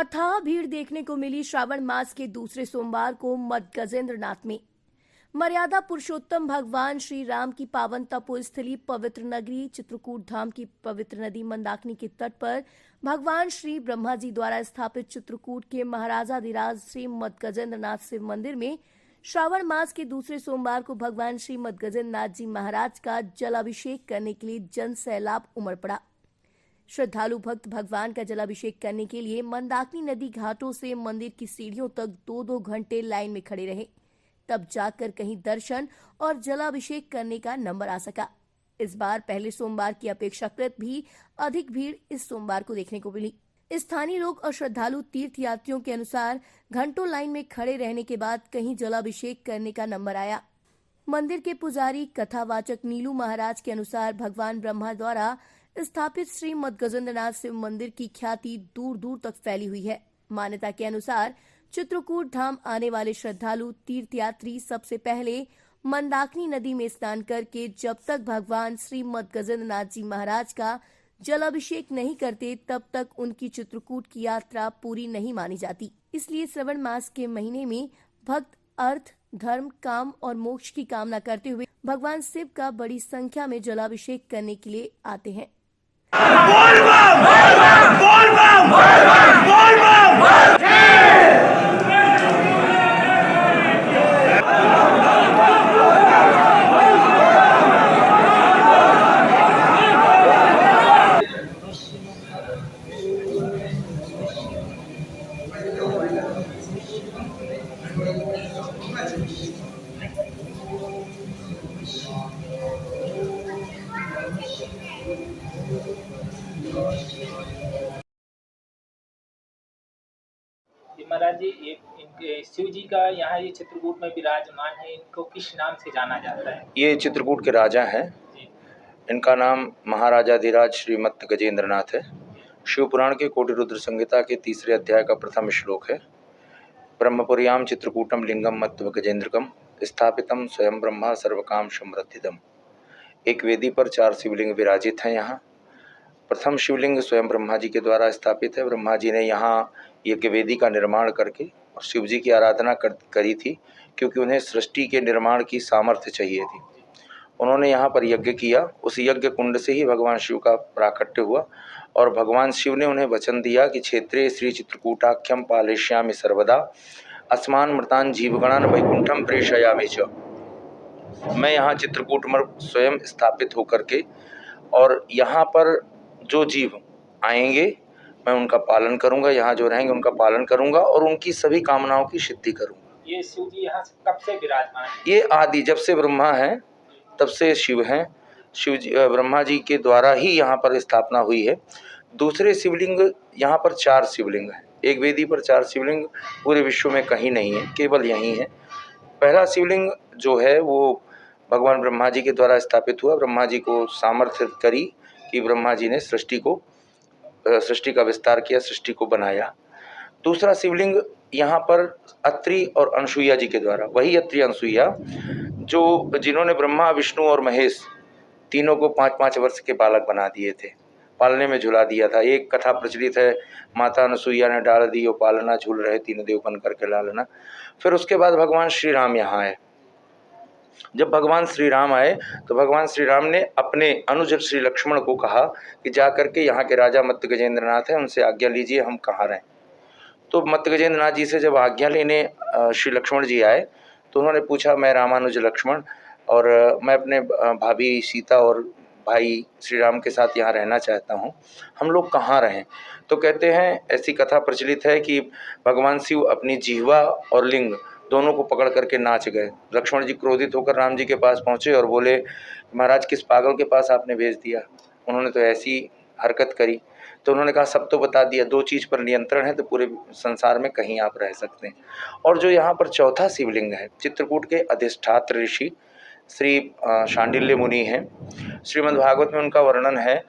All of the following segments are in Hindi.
अथाह भीड़ देखने को मिली श्रावण मास के दूसरे सोमवार को मठ गजेंद्रनाथ में। मर्यादा पुरुषोत्तम भगवान श्री राम की पावन तपोस्थली पवित्र नगरी चित्रकूट धाम की पवित्र नदी मंदाकिनी के तट पर भगवान श्री ब्रह्मा जी द्वारा स्थापित चित्रकूट के महाराजाधिराज श्री मठ गजेंद्रनाथ शिव मंदिर में श्रावण मास के दूसरे सोमवार को भगवान श्री मठ गजेंद्रनाथ जी महाराज का जलाभिषेक करने के लिए जन सैलाब उमड़ पड़ा। श्रद्धालु भक्त भगवान का जलाभिषेक करने के लिए मंदाकिनी नदी घाटों से मंदिर की सीढ़ियों तक 2-2 घंटे लाइन में खड़े रहे, तब जाकर कहीं दर्शन और जलाभिषेक करने का नंबर आ सका। इस बार पहले सोमवार की अपेक्षाकृत भी अधिक भीड़ इस सोमवार को देखने को मिली। स्थानीय लोग और श्रद्धालु तीर्थ यात्रियों के अनुसार घंटों लाइन में खड़े रहने के बाद कहीं जलाभिषेक करने का नंबर आया। मंदिर के पुजारी कथावाचक नीलू महाराज के अनुसार भगवान ब्रह्मा द्वारा स्थापित श्री मठ गजेंद्रनाथ शिव मंदिर की ख्याति दूर दूर तक फैली हुई है। मान्यता के अनुसार चित्रकूट धाम आने वाले श्रद्धालु तीर्थयात्री सबसे पहले मंदाकिनी नदी में स्नान करके जब तक भगवान श्री मठ गजेंद्रनाथ जी महाराज का जलाभिषेक नहीं करते तब तक उनकी चित्रकूट की यात्रा पूरी नहीं मानी जाती। इसलिए श्रावण मास के महीने में भक्त अर्थ, धर्म, काम और मोक्ष की कामना करते हुए भगवान शिव का बड़ी संख्या में जलाभिषेक करने के लिए आते हैं। बोल बम, बोल बम, बोल बम, बोल बम, बोल बम। महाराज जी, इनके शिव जी का यहाँ ये चित्रकूट में विराजमान है, इनको किस नाम से जाना जाता है? ये चित्रकूट के राजा हैं। इनका नाम महाराजाधिराज श्री मठ गजेंद्रनाथ है। शिव पुराण के कोटि रुद्र संहिता के 3 अध्याय का प्रथम श्लोक है। ब्रह्मपुर्याम चित्रकूटम लिंगम मत्व गजेंद्रकम स्थापितम स्वयं ब्रह्मा सर्वकाम समृद्धिदम। एक वेदी पर 4 शिवलिंग विराजित हैं। यहाँ प्रथम शिवलिंग स्वयं ब्रह्मा जी के द्वारा स्थापित है। ब्रह्मा जी ने यहाँ एक वेदी का निर्माण करके और शिव जी की आराधना करी थी, क्योंकि उन्हें सृष्टि के निर्माण की सामर्थ्य चाहिए थी। उन्होंने यहाँ पर यज्ञ किया। उस यज्ञ कुंड से ही भगवान शिव का प्राकट्य हुआ और भगवान शिव ने उन्हें वचन दिया कि क्षेत्रे श्री चित्रकूटाख्यम पालयिष्यामि सर्वदा अस्मान मृतान जीवगणान वैकुंठम प्रेषयामि च। मैं यहाँ चित्रकूट में स्वयं स्थापित होकर के और यहाँ पर जो जीव आएंगे मैं उनका पालन करूंगा, यहाँ जो रहेंगे उनका पालन करूंगा और उनकी सभी कामनाओं की सिद्धि करूंगा। ये शिव जी यहाँ कब से विराजमान है? ये आदि जब से ब्रह्मा हैं तब से शिव हैं। शिव जी ब्रह्मा जी के द्वारा ही यहाँ पर स्थापना हुई है। दूसरे शिवलिंग यहाँ पर 4 शिवलिंग हैं। एक वेदी पर 4 शिवलिंग पूरे विश्व में कहीं नहीं है, केवल यहीं है। पहला शिवलिंग जो है वो भगवान ब्रह्मा जी के द्वारा स्थापित हुआ। ब्रह्मा जी को सामर्थ्य करी कि ब्रह्मा जी ने सृष्टि का विस्तार किया, सृष्टि को बनाया। दूसरा शिवलिंग यहाँ पर अत्रि और अनसुईया जी के द्वारा, वही अत्रि अनसुईया जिन्होंने ब्रह्मा, विष्णु और महेश तीनों को 5-5 वर्ष के बालक बना दिए थे, पालने में झुला दिया था। एक कथा प्रचलित है, माता अनसुईया ने डाल दी और पालना, झूल रहे 3 देव बन करके लालना। फिर उसके बाद भगवान श्री राम यहाँ आए। जब भगवान श्री राम आए तो भगवान श्री राम ने अपने अनुज श्री लक्ष्मण को कहा कि जा करके यहाँ के राजा मठ गजेंद्रनाथ हैं, उनसे आज्ञा लीजिए हम कहाँ रहें। तो मठ गजेंद्रनाथ जी से जब आज्ञा लेने श्री लक्ष्मण जी आए तो उन्होंने पूछा, मैं रामानुज लक्ष्मण और मैं अपने भाभी सीता और भाई श्री राम के साथ यहाँ रहना चाहता हूँ, हम लोग कहाँ रहें? तो कहते हैं, ऐसी कथा प्रचलित है कि भगवान शिव अपनी जिह्वा और लिंग दोनों को पकड़ करके नाच गए। लक्ष्मण जी क्रोधित होकर राम जी के पास पहुँचे और बोले, महाराज किस पागल के पास आपने भेज दिया, उन्होंने तो ऐसी हरकत करी। तो उन्होंने कहा, सब तो बता दिया, 2 चीज़ पर नियंत्रण है तो पूरे संसार में कहीं आप रह सकते हैं। और जो यहाँ पर चौथा शिवलिंग है, चित्रकूट के अधिष्ठात्र ऋषि श्री शांडिल्य मुनि हैं। श्रीमद्भागवत में उनका वर्णन है।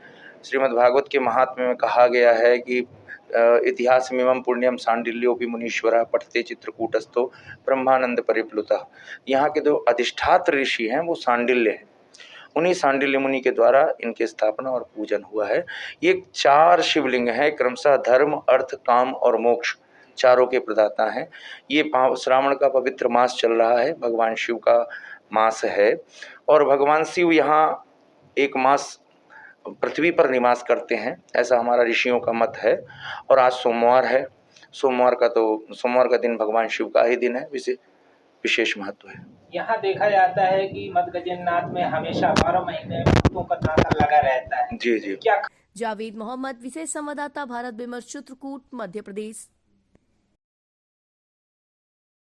श्रीमद्भागवत के महात्म्य में कहा गया है कि इतिहास में पुण्यम सांडिल्योपि मुनीश्वरः पठते चित्रकूटस्थो ब्रह्मानंद परिप्लुतः। यहाँ के जो अधिष्ठात्र ऋषि हैं वो सांडिल्य हैं उन्हीं सांडिल्य मुनि के द्वारा इनकी स्थापना और पूजन हुआ है। ये 4 शिवलिंग हैं, क्रमशः धर्म, अर्थ, काम और मोक्ष चारों के प्रदाता हैं। ये श्रावण का पवित्र मास चल रहा है, भगवान शिव का मास है और भगवान शिव यहाँ एक मास पृथ्वी पर निवास करते हैं, ऐसा हमारा ऋषियों का मत है। और आज सोमवार है, सोमवार का दिन भगवान शिव का ही दिन है, विशेष महत्व है। यहाँ देखा जाता है कि मदगजेंद्रनाथ में हमेशा 12 महीने भक्तों का तांता लगा रहता है। जी जी। क्या जावेद मोहम्मद, विशेष संवाददाता, भारत विमर्श, चित्रकूट, मध्य प्रदेश।